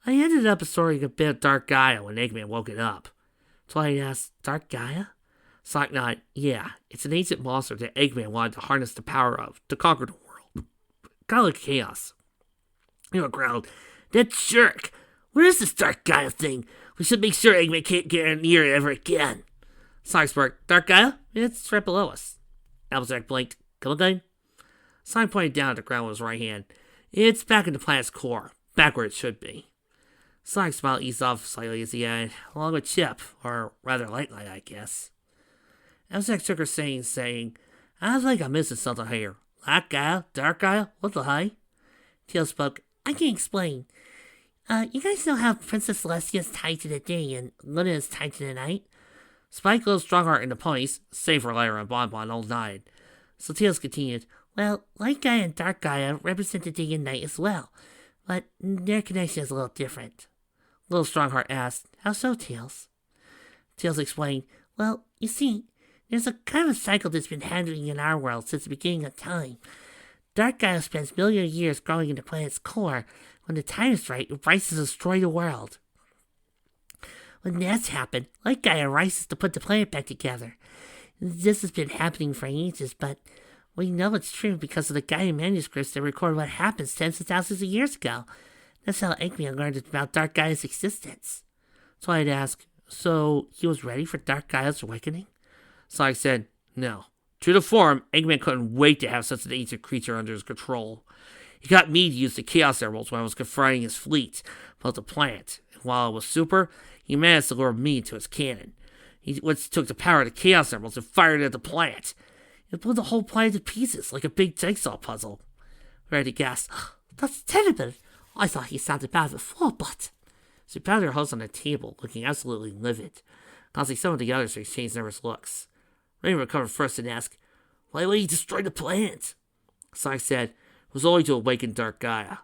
I ended up storing a bit of Dark Gaia when Eggman woke it up. Twilight asked, Dark Gaia? Sonic nodded, Yeah, it's an ancient monster that Eggman wanted to harness the power of to conquer the world. Kind of like chaos. You growled, That jerk! Where is this Dark Gaia thing? We should make sure Eggman can't get near it ever again. Sonic sparked, Dark Gaia? It's right below us. Applejack blinked. Come again? Sonic pointed down at the ground with his right hand. It's back in the planet's core, back where it should be. Sonic's smile eased off slightly as he added, along with Chip, or rather Lightlight, I guess. Applejack shook her saying, I think I'm missing something here. Light Gaia? Dark Gaia? What the hey? Tails spoke, I can explain. You guys know how Princess Celestia is tied to the day and Luna is tied to the night? Spike, Little Strongheart, and the ponies, save for Lyra and Bonbon, all died. So Tails continued, Well, Light Gaia and Dark Gaia represent the day and night as well, but their connection is a little different. Little Strongheart asked, How so, Tails? Tails explained, Well, you see, there's a kind of cycle that's been happening in our world since the beginning of time. Dark Gaia spends millions of years growing in the planet's core. When the time is right, it rises to destroy the world. When that's happened, Light Gaia rises to put the planet back together. This has been happening for ages, but we know it's true because of the Gaia manuscripts that record what happens tens of thousands of years ago. That's how Eggman learned about Dark Gaia's existence. So I'd ask, so he was ready for Dark Gaia's awakening? Sonic said, no. True to form, Eggman couldn't wait to have such an ancient creature under his control. He got me to use the Chaos Emeralds when I was confronting his fleet about the planet. And while I was super, he managed to lure me into his cannon. He took the power of the Chaos Emeralds and fired it at the planet. It blew the whole planet to pieces like a big jigsaw puzzle. Rarity gasped, that's terrible. I thought he sounded bad before, but... She pounded her hose on the table, looking absolutely livid, causing some of the others to exchange nervous looks. Rainbow recovered first and asked, why would he destroy the planet? Sonic said, it was only to awaken Dark Gaia.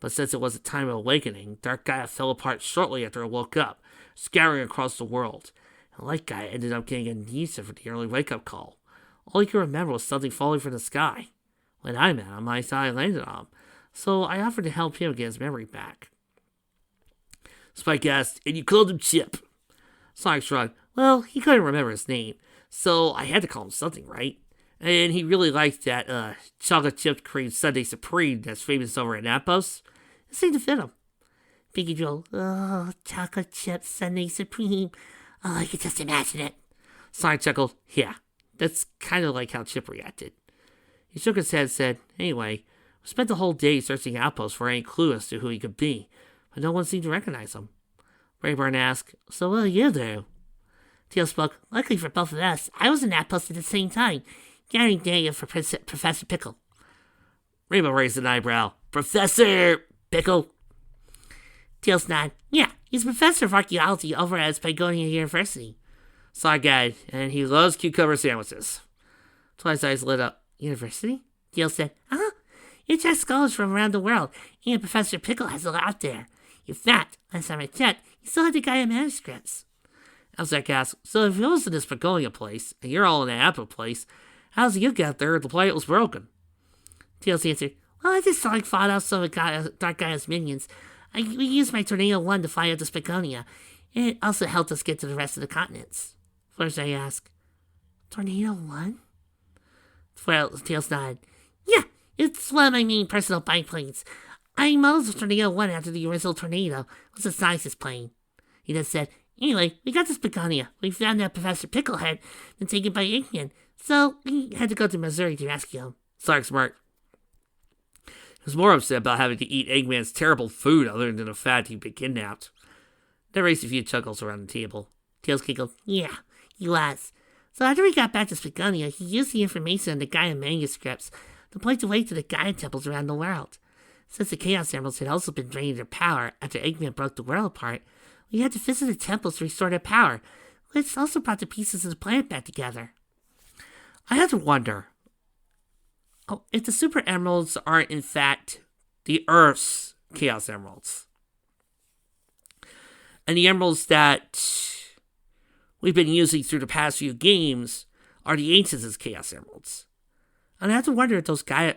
But since it was a time of awakening, Dark Gaia fell apart shortly after it woke up, scattering across the world. And Light Gaia ended up getting amnesia for the early wake-up call. All he could remember was something falling from the sky. When I met him, I thought I landed on him, so I offered to help him get his memory back. Spike asked, and you called him Chip? Sonic shrugged. Well, he couldn't remember his name, so I had to call him something, right? And he really liked that chocolate chip cream Sunday Supreme that's famous over at Nappos. It seemed to fit him. Pinky Joel, oh, chocolate chip Sunday Supreme. Oh, I could just imagine it. Sonic chuckled. Yeah, that's kind of like how Chip reacted. He shook his head and said, anyway, we spent the whole day searching Outpost for any clue as to who he could be, but no one seemed to recognize him. Rayburn asked, so what do you do? Tails spoke, luckily for both of us, I was in Outpost at the same time, getting data for Professor Pickle. Rainbow raised an eyebrow. Professor Pickle? Tails nodded. Yeah, he's a professor of archaeology over at Spagonia University. Sonic guy, and he loves cucumber sandwiches. Twice's eyes lit up. University? Tails said, It has scholars from around the world, and Professor Pickle has a lot there. In fact, last time I checked, he still had the Gaia manuscripts. Elzak asked, so if it was in this Spagonia place, and you're all in the Apple place, how does you get there if the planet was broken? Tails answered, well, I just fought off some of Dark Gaia's minions. We used my Tornado 1 to fly out to Spagonia. It also helped us get to the rest of the continents. Fluttershy asked, Tornado 1? Tails nodded. Yeah, it's one of my main personal biplanes. I modeled Tornado 1 after the original Tornado. It was the size plane. He then said, anyway, we got to Spagonia. We found that Professor Pickle had been taken by Eggman, so we had to go to Missouri to rescue him. Sonic smirked. He was more upset about having to eat Eggman's terrible food other than the fact he'd been kidnapped. There raised a few chuckles around the table. Tails giggled. Yeah, he was. So after we got back to Spagonia, he used the information in the Gaia manuscripts to point the way to the Gaia temples around the world. Since the Chaos Emeralds had also been draining their power after Eggman broke the world apart, we had to visit the temples to restore their power, which also brought the pieces of the planet back together. I had to wonder, if the Super Emeralds are in fact the Earth's Chaos Emeralds, and the emeralds that we've been using through the past few games are the Ancients' Chaos Emeralds. And I have to wonder if those Gaia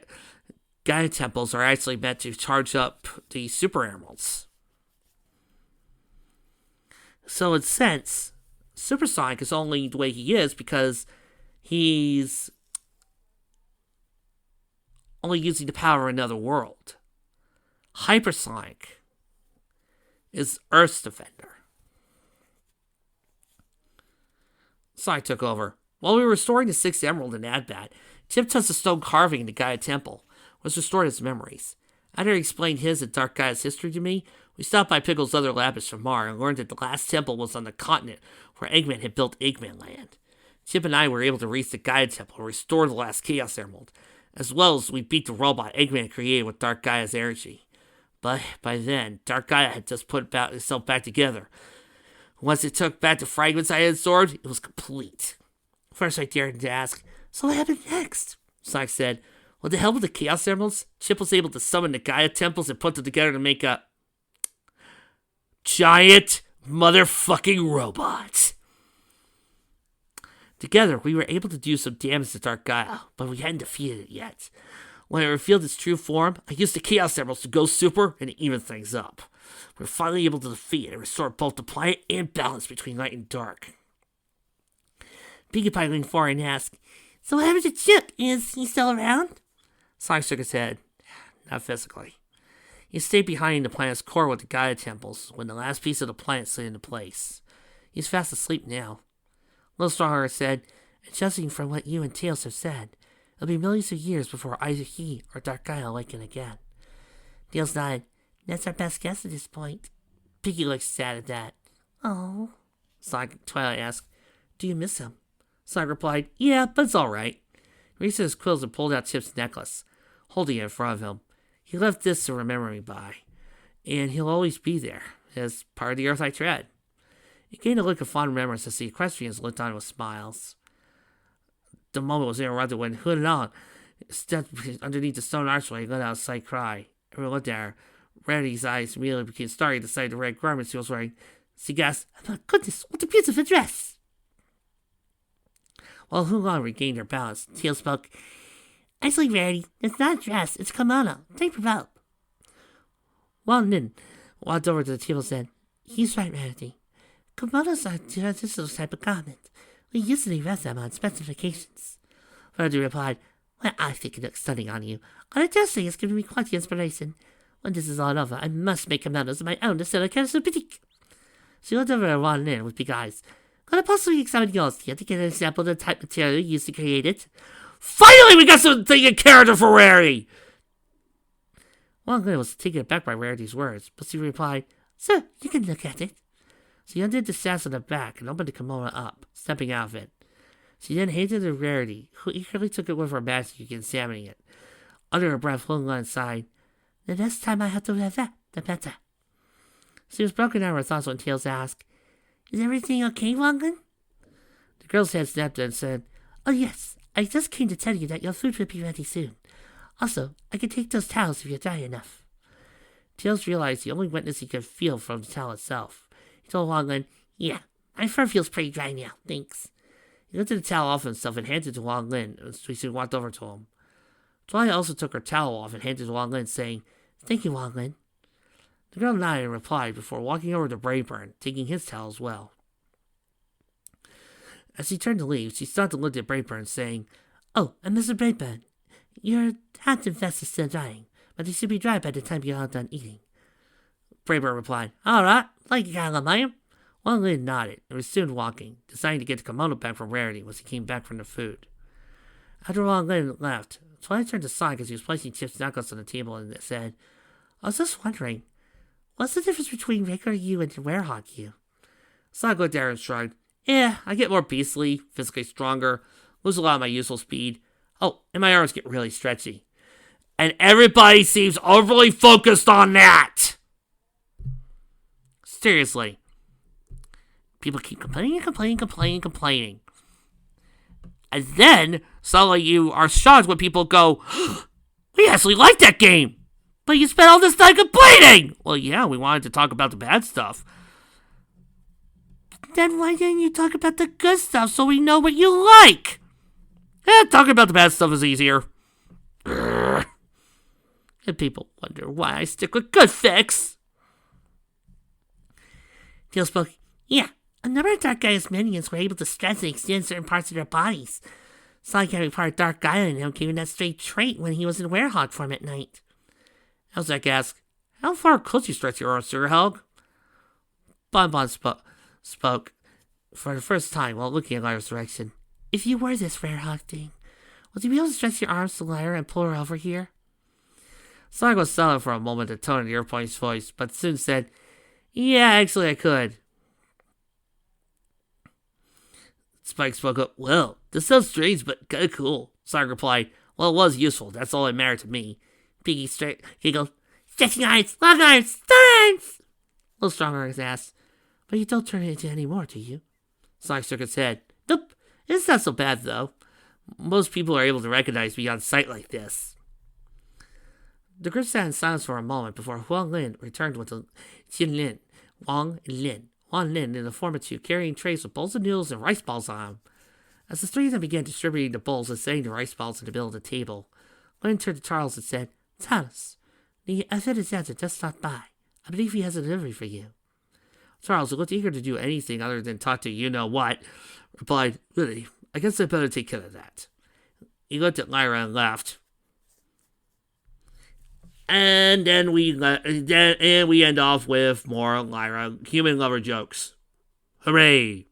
temples are actually meant to charge up the Super Emeralds. So in a sense, Supersonic is only the way he is because he's only using the power of another world. Hypersonic is Earth's defender. Sonic took over. While we were restoring the 6th Emerald in Adbat, Chip touched the stone carving in the Gaia Temple, which restored his memories. After he explained his and Dark Gaia's history to me, we stopped by Pickle's other lab at Shamar and learned that the last temple was on the continent where Eggman had built Eggman Land. Chip and I were able to reach the Gaia Temple and restore the last Chaos Emerald, as well as we beat the robot Eggman created with Dark Gaia's energy. But by then, Dark Gaia had just put itself back together. Once it took back the fragments I had absorbed, it was complete. First I dared to ask, so what happened next? Sonic said, with the help of the Chaos Emeralds, Chip was able to summon the Gaia Temples and put them together to make a giant motherfucking robot. Together, we were able to do some damage to Dark Gaia, but we hadn't defeated it yet. When it revealed its true form, I used the Chaos Emeralds to go super and even things up. We were finally able to defeat it and restore both the planet and balance between light and dark. Pinkie Pie leaned forward and asked, so what happened to Chip? Is he still around? Sonic shook his head. Not physically. He stayed behind the planet's core with the Gaia temples when the last piece of the planet slid into place. He's fast asleep now. Little Strongheart said, and judging from what you and Tails have said, it'll be millions of years before either he or Dark Gaia awaken again. Tails nodded. That's our best guess at this point. Piggy looked sad at that. Oh. Twilight asked, do you miss him? Sonic replied, yeah, but it's alright. He reached his quills and pulled out Chip's necklace, holding it in front of him. He left this to remember me by, and he'll always be there, as part of the earth I tread. He gained a look of fond remembrance as the equestrians looked on with smiles. The moment was interrupted when Hunan stepped underneath the stone archway and let out a slight cry. Everyone looked at her. Rarity's eyes immediately became starry at the sight of the red garments she was wearing. She gasped, oh my goodness, what a beautiful dress! While Hunan regained her balance, Tails spoke, actually, Rarity, it's not a dress, it's a kimono. Take her out. Wang Nin walked over to the table and said, he's right, Rarity. Kimonos are a traditional type of garment. We usually read them on specifications. Rarity replied, well, I think it looks stunning on you. On a dressing it's given me quite the inspiration. When this is all over, I must make kimonos of my own to sell at Carousel Boutique. She looked over at Wang Nin with big eyes. Could I possibly examine yours here to get an example of the type of material you used to create it? Finally, we got something in character for Rarity! Wang Nin was taken aback by Rarity's words, but she replied, sir, you can look at it. She undid the sash on the back and opened the kimono up, stepping out of it. She then handed it to Rarity, who eagerly took it with her magic, examining it. Under her breath, Wang Nin sighed, the next time I have to wear that, the better. She was broken out of her thoughts when Tails asked, is everything okay, Wang Nin? The girl's head snapped and said, oh yes, I just came to tell you that your food will be ready soon. Also, I can take those towels if you're dry enough. Tails realized the only wetness he could feel from the towel itself. He told Wang Nin, yeah, my fur feels pretty dry now, thanks. He lifted the towel off himself and handed it to Wang Nin, and he soon walked over to him. Twilight also took her towel off and handed it to Wang Nin, saying, thank you, Wang Nin. The girl nodded and replied before walking over to Brayburn, taking his towel as well. As she turned to leave, she stopped and looked at Brayburn, saying, oh, and Mr. Brayburn, your hat and vest is still drying, but they should be dry by the time you're all done eating. Brayburn replied, all right, like you got, ma'am. Wang Nin nodded and was soon walking, deciding to get the kimono back from Rarity once he came back from the food. After Wang Nin left, Twilight turned to Sonic as he was placing Chip's necklace on the table and said, I was just wondering, what's the difference between regular you and Werehog you? Sonic looked at her and shrugged. Yeah, I get more beastly, physically stronger, lose a lot of my useful speed. Oh, and my arms get really stretchy. And everybody seems overly focused on that! Seriously. People keep complaining. And then, suddenly you are shocked when people go, we actually like that game! But you spent all this time complaining! Well, yeah, we wanted to talk about the bad stuff. Then why didn't you talk about the good stuff so we know what you like? Talking about the bad stuff is easier. And people wonder why I stick with Good Fix. Tails spoke, yeah, a number of Dark Gaia's minions were able to stretch and extend certain parts of their bodies. Sonic had part of Dark Gaia in him, giving that straight trait when he was in Werehog form at night. Elzak asked, how far could you stretch your arms, Sir Helg? Bonbon spoke for the first time while looking at Lyra's direction. If you were this Werehog thing, would you be able to stretch your arms to Lyra and pull her over here? Sonic was silent for a moment to tone in the airplane's voice, but soon said, yeah, actually I could. Spike spoke up, well, this sounds strange, but kinda cool. Sonic replied, well, it was useful, that's all that mattered to me. Piggy giggled, stretching arms, long arms, arms! Little Strongheart asked, but you don't turn it into any more, do you? Sonic shook his head. Nope, it's not so bad, though. Most people are able to recognize me on sight like this. The group sat in silence for a moment before Huang Lin returned with Xin Lin, Wang, and Lin. Wang Lin in the form of two, carrying trays with bowls of noodles and rice balls on them. As the three of them began distributing the bowls and setting the rice balls in the middle of the table, Lin turned to Charles and said, Charles, the Aphrodisiac just stopped by. I believe he has a delivery for you. Charles, who looked eager to do anything other than talk to you-know-what, replied, really, I guess I better take care of that. He looked at Lyra and laughed. And then we end off with more Lyra human lover jokes. Hooray!